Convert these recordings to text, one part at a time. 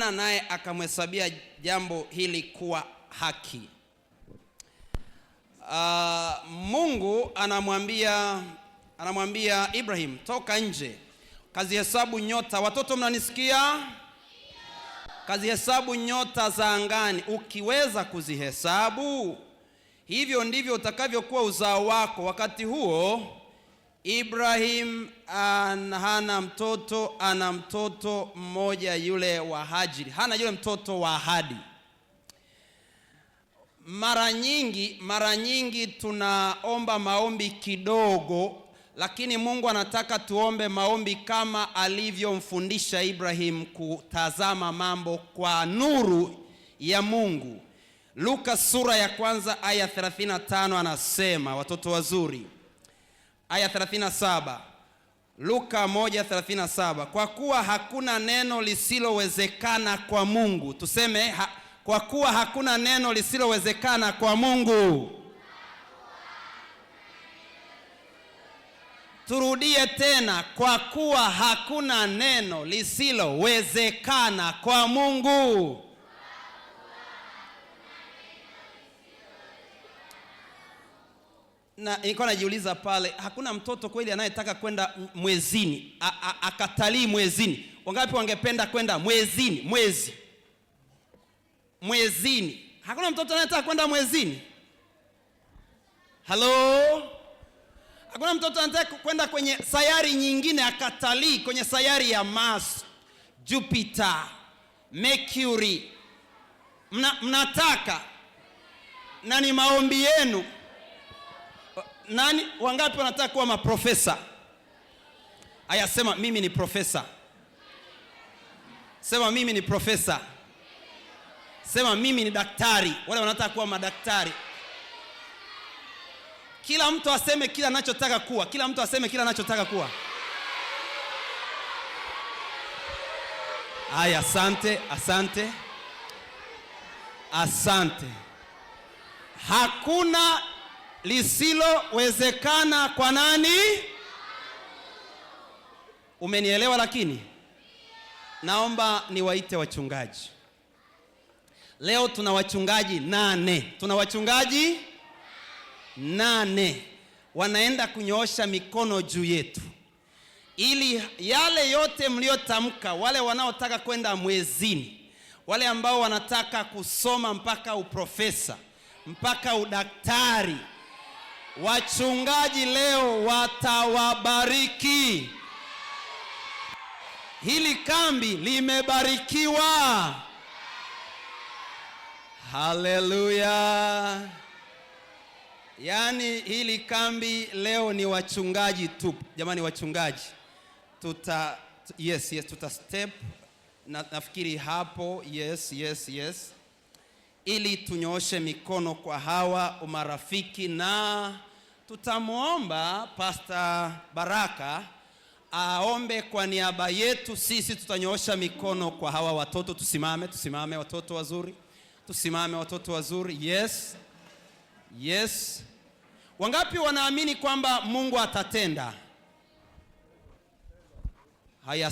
Bwana naye akamhesabia jambo hili kuwa haki. Mungu anamwambia Ibrahim, toka nje, kazihesabu nyota. Watoto mnanisikia? Kazihesabu nyota za angani, ukiweza kuzihesabu, hivyo ndivyo utakavyokuwa uzao wako. Wakati huo Ibrahim hana mtoto, ana mtoto mmoja yule wa Hajiri, hana yule mtoto wa ahadi. Mara nyingi tunaomba maombi kidogo, lakini Mungu anataka tuombe maombi kama alivyomfundisha Ibrahim kutazama mambo kwa nuru ya Mungu. Luka sura ya kwanza aya 35 anasema, watoto wazuri, aya 37, Luka 1:37, kwa kuwa hakuna neno lisilowezekana kwa Mungu. Tuseme kwa kuwa hakuna neno lisilowezekana kwa Mungu. Turudie tena, kwa kuwa hakuna neno lisilowezekana kwa Mungu. Na nilikuwa najiuliza pale, hakuna mtoto kweli anayetaka kwenda mwezini, akatalii mwezini. Wangapi wangependa kwenda mwezini? Mwezini. Hakuna mtoto anayetaka kwenda mwezini? Hello? Hakuna mtoto anataka kwenda kwenye sayari nyingine akatalii, kwenye sayari ya Mars, Jupiter, Mercury? Mnataka? Na ni maombi yenu. Wangapi wanataka kuwa maprofesa? Aya, sema mimi ni profesa. Sema mimi ni profesa. Sema mimi ni daktari. Wale wanataka kuwa madaktari. Kila mtu aseme kila anachotaka kuwa. Kila mtu aseme kila anachotaka kuwa. Aya, asante. Hakuna lisilowezekana kwa nani? Umenielewa? Lakini naomba niwaite wachungaji. Leo tuna wachungaji 8. Tuna wachungaji 8 wanaenda kunyoosha mikono juu yetu, ili yale yote mliotamka, wale wanaotaka kwenda mwezini, wale ambao wanataka kusoma mpaka uprofesa, mpaka udaktari, wachungaji leo watawabariki. Hili kambi limebarikiwa. Haleluya. Yaani hili kambi leo ni wachungaji tu. Jamani wachungaji, tuta step nafikiri hapo. Yes. Ili tunyooshe mikono kwa hawa umarafiki, na tutamuomba Pastor Baraka aombe kwa niaba yetu. Sisi tutanyoosha mikono kwa hawa watoto. Tusimame watoto wazuri. Tusimame watoto wazuri. Yes. Wangapi wanaamini kwamba Mungu atatenda? Haya,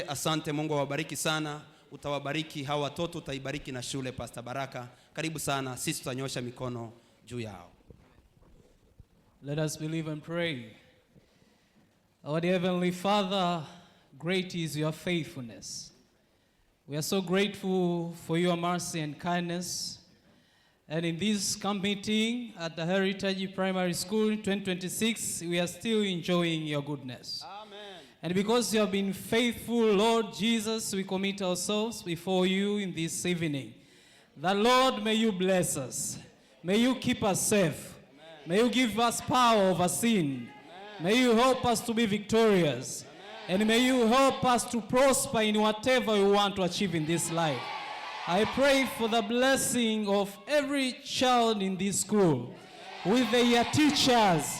asante. Mungu awabariki sana. Utawabariki hawa watoto, utaibariki na shule. Pastor Baraka, karibu sana. Sisi tutanyosha mikono juu yao. Let us believe and pray. Our dear Heavenly Father, great is your faithfulness. We are so grateful for your mercy and kindness. And in this camp meeting at the Heritage Primary School 2026, we are still enjoying your goodness. Amen. And because you have been faithful, Lord Jesus, we commit ourselves before you in this evening. The Lord, may you bless us. May you keep us safe. Amen. May you give us power over sin. Amen. May you help us to be victorious. Amen. And may you help us to prosper in whatever we want to achieve in this life. I pray for the blessing of every child in this school, with their teachers,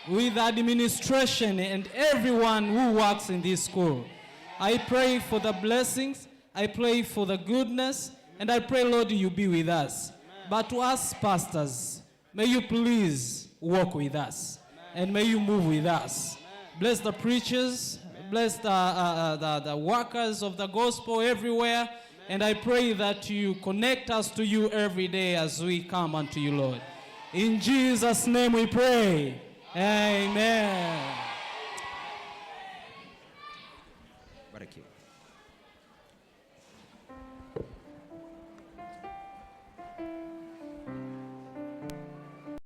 with the administration, and everyone who works in this school. I pray for the blessings, I pray for the goodness, and I pray, Lord, you be with us. But to us pastors, may you please walk with us, and may you move with us. Bless the preachers, bless the workers of the gospel everywhere. And I pray that you connect us to you every day as we come unto you, Lord. In Jesus' name we pray. Amen.